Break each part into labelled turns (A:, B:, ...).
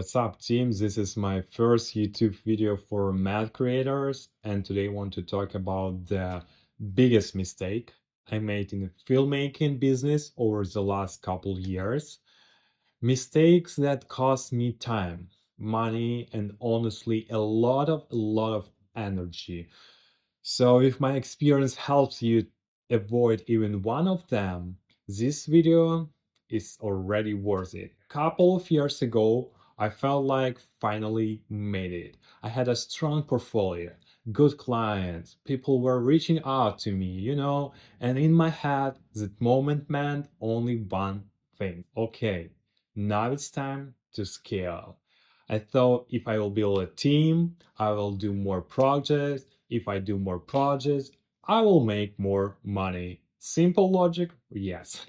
A: What's up, team? This is my first YouTube video for math creators, and today I want to talk about the biggest mistake I made in the filmmaking business over the last couple years. Mistakes that cost me time, money, and honestly a lot of energy. So if my experience helps you avoid even one of them, this video is already worth it. Couple of years ago, I felt like finally made it. I had a strong portfolio, good clients, people were reaching out to me, and in my head, that moment meant only one thing. Okay, now it's time to scale. I thought if I will build a team, I will do more projects. If I do more projects, I will make more money. Simple logic? Yes.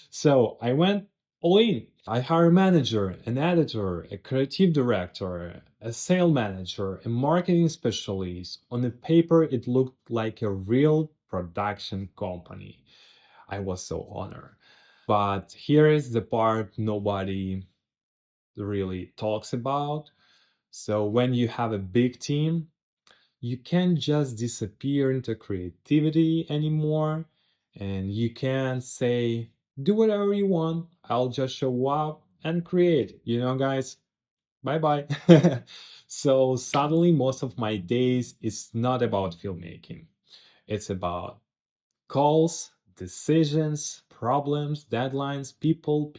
A: So I went all in. I hired a manager, an editor, a creative director, a sales manager, a marketing specialist. On the paper, it looked like a real production company. I was so honored. But here is the part nobody really talks about. So when you have a big team, you can't just disappear into creativity anymore, and you can't say, do whatever you want, I'll just show up and create, guys. Bye bye. So suddenly, most of my days is not about filmmaking, it's about calls, decisions, problems, deadlines, people,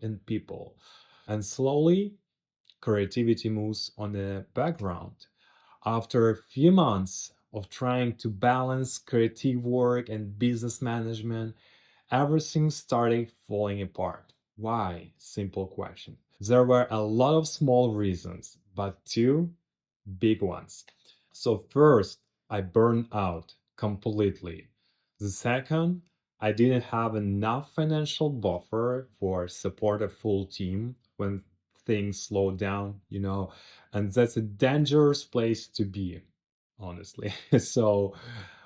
A: and people. And slowly, creativity moves on the background. After a few months of trying to balance creative work and business management, everything started falling apart. Why? Simple question. There were a lot of small reasons, but two big ones. So, first, I burned out completely. The second, I didn't have enough financial buffer for support a full team when things slow down, and that's a dangerous place to be, honestly. So,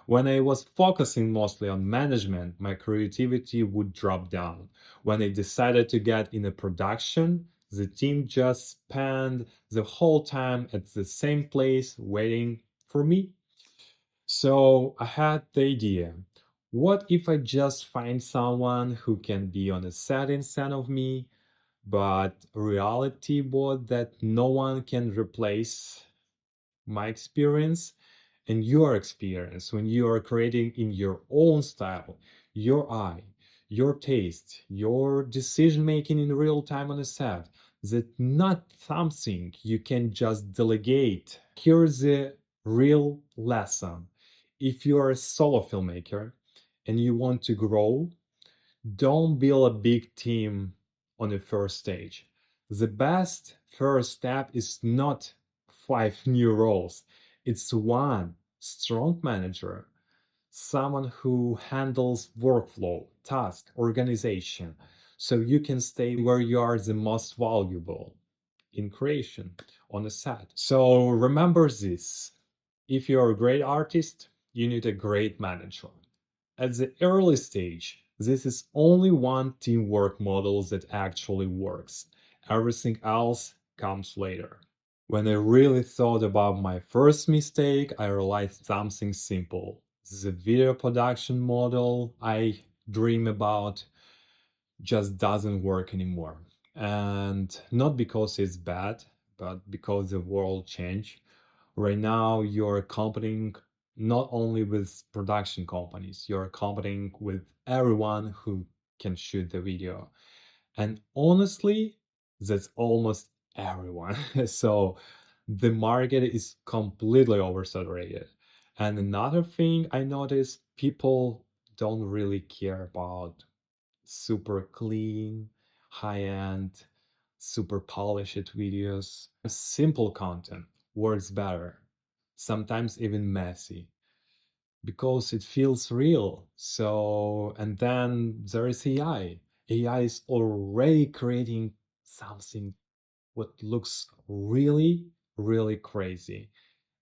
A: when I was focusing mostly on management, my creativity would drop down. When I decided to get in a production, the team just spent the whole time at the same place waiting for me. So I had the idea. What if I just find someone who can be on a set instead of me? But reality was that no one can replace my experience and your experience when you are creating in your own style, your eye, your taste, your decision making in real time on a set. That not something you can just delegate. Here's the real lesson. If you are a solo filmmaker and you want to grow, don't build a big team on the first stage. The best first step is not five new roles, it's one strong manager, someone who handles workflow, task, organization, so you can stay where you are the most valuable in creation on a set. So remember this, if you're a great artist, you need a great manager. At the early stage, this is only one teamwork model that actually works. Everything else comes later. When I really thought about my first mistake, I realized something simple. The video production model I dream about just doesn't work anymore. And not because it's bad, but because the world changed. Right now, you're competing not only with production companies, you're competing with everyone who can shoot the video. And honestly, that's almost everyone. So the market is completely oversaturated. And another thing I noticed, people don't really care about super clean, high-end, super polished videos. Simple content works better, sometimes even messy, because it feels real. So, and then there is AI. AI is already creating something what looks really crazy,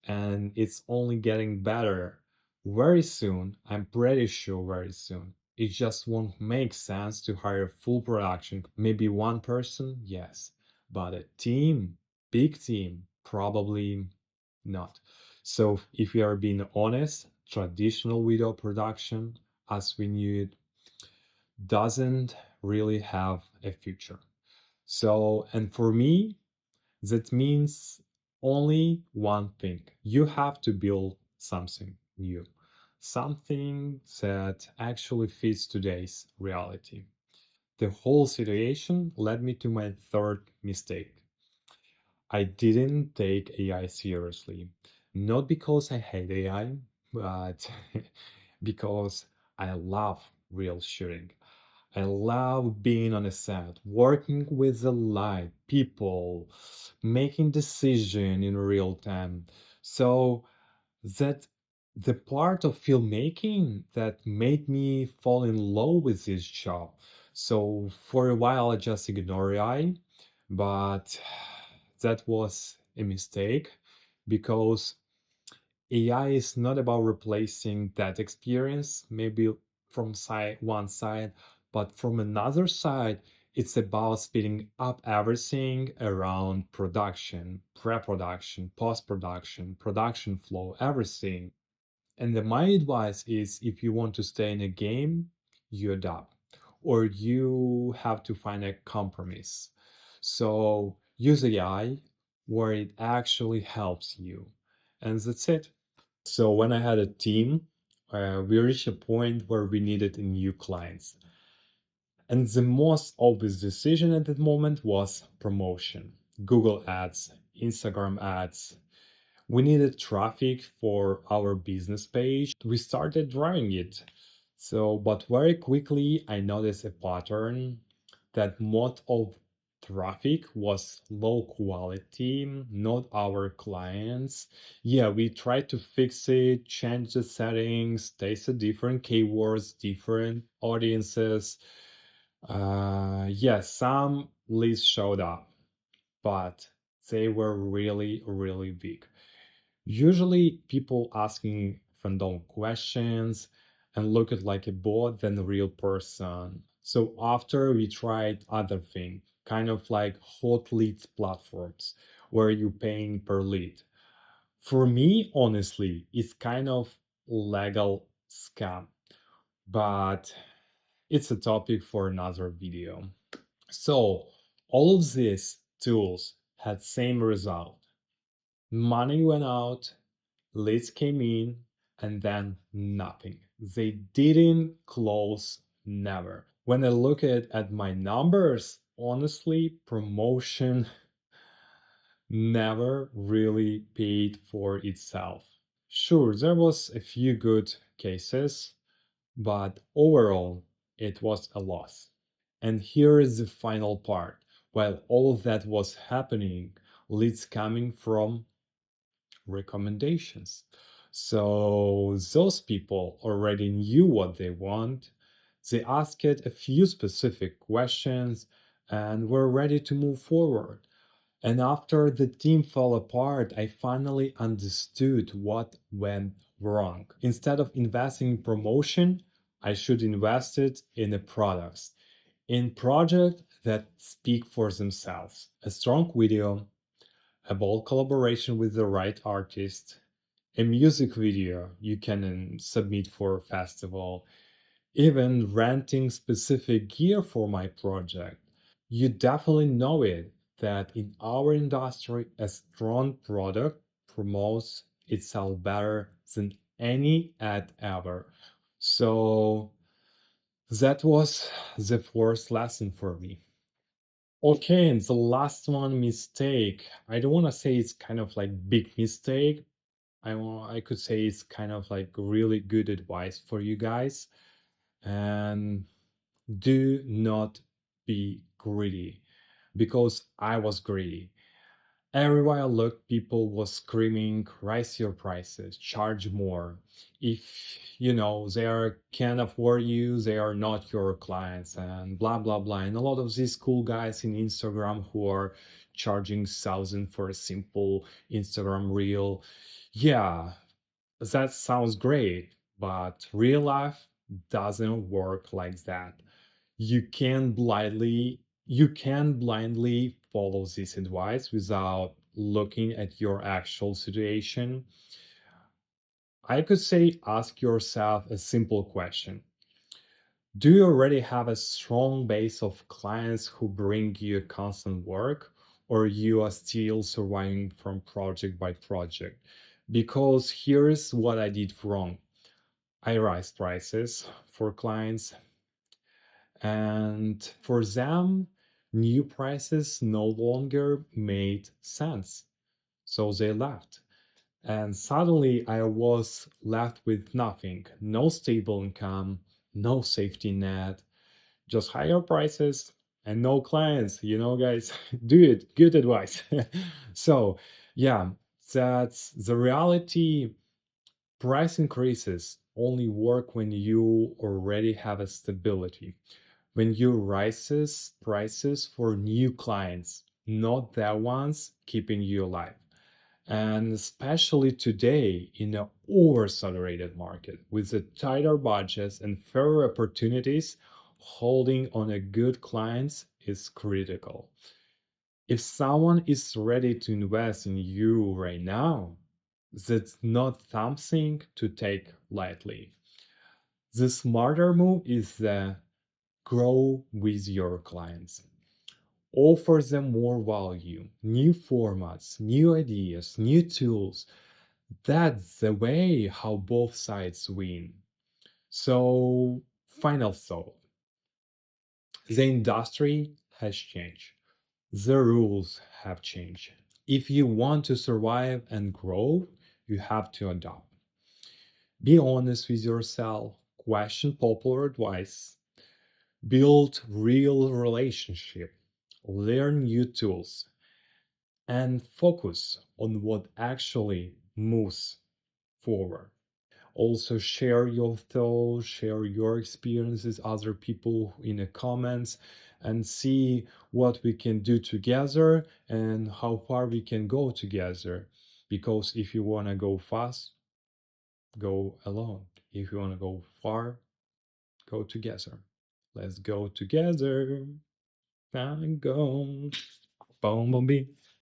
A: and it's only getting better very soon. I'm pretty sure very soon. It just won't make sense to hire full production. Maybe one person, yes, but a team, big team, probably not. So, if we are being honest, traditional video production, as we knew it, doesn't really have a future. So, and for me, that means only one thing. You have to build something new, something that actually fits today's reality. The whole situation led me to my third mistake. I didn't take AI seriously. Not because I hate AI, but because I love real shooting. I love being on a set, working with the live people, making decision in real time. So that the part of filmmaking that made me fall in love with this job. So for a while I just ignored AI, but that was a mistake because AI is not about replacing that experience, maybe from one side, but from another side, it's about speeding up everything around production, pre-production, post-production, production flow, everything. And then my advice is if you want to stay in a game, you adapt or you have to find a compromise. So use AI where it actually helps you. And that's it. So when I had a team, we reached a point where we needed new clients. And the most obvious decision at that moment was promotion. Google ads, Instagram ads, we needed traffic for our business page. We started drawing it. So, but very quickly I noticed a pattern that most of traffic was low quality, not our clients. Yeah, we tried to fix it, change the settings, tested different keywords, different audiences. Yes, some leads showed up, but they were really, really big. Usually people asking random questions and look at like a bot than a real person. So after we tried other thing, kind of like hot leads platforms where you paying per lead. For me, honestly, it's kind of legal scam, but it's a topic for another video. So all of these tools had same result. Money went out, leads came in, and then nothing. They didn't close, never. When I look at my numbers, honestly, promotion never really paid for itself. Sure, there was a few good cases, but overall, it was a loss. And here is the final part. While all of that was happening, leads coming from recommendations. So those people already knew what they want. They asked a few specific questions and were ready to move forward. And after the team fell apart, I finally understood what went wrong. Instead of investing in promotion, I should invest it in the products, in projects that speak for themselves. A strong video, a bold collaboration with the right artist, a music video you can submit for a festival, even renting specific gear for my project. You definitely know it that in our industry, a strong product promotes itself better than any ad ever. So that was the first lesson for me. Okay, and the last one mistake. I don't want to say it's kind of like big mistake. I could say it's kind of like really good advice for you guys. And do not be greedy because I was greedy. Everywhere I looked, people was screaming, raise your prices, charge more. If they are can't afford you, they are not your clients, and blah blah blah. And a lot of these cool guys in Instagram who are charging thousand for a simple Instagram reel. Yeah, that sounds great, but real life doesn't work like that. You can't blindly You can blindly follow this advice without looking at your actual situation. I could say ask yourself a simple question. Do you already have a strong base of clients who bring you constant work, or you are still surviving from project by project? Because here's what I did wrong. I raised prices for clients, and for them, new prices no longer made sense. So they left. And suddenly I was left with nothing, no stable income, no safety net, just higher prices and no clients, guys. Do it. Good advice. So, yeah, that's the reality. Price increases only work when you already have a stability. When you raises prices for new clients, not the ones keeping you alive. And especially today in an oversaturated market with the tighter budgets and fewer opportunities, holding on a good clients is critical. If someone is ready to invest in you right now, that's not something to take lightly. The smarter move is the grow with your clients. Offer them more value, new formats, new ideas, new tools. That's the way how both sides win. So, final thought, the industry has changed, the rules have changed. If you want to survive and grow, you have to adapt. Be honest with yourself, question popular advice, build real relationship, learn new tools, and focus on what actually moves forward. Also share your thoughts, share your experiences, other people in the comments, and see what we can do together and how far we can go together. Because if you want to go fast, go alone. If you want to go far, go together. Let's go together and go. Boom, boom, beep.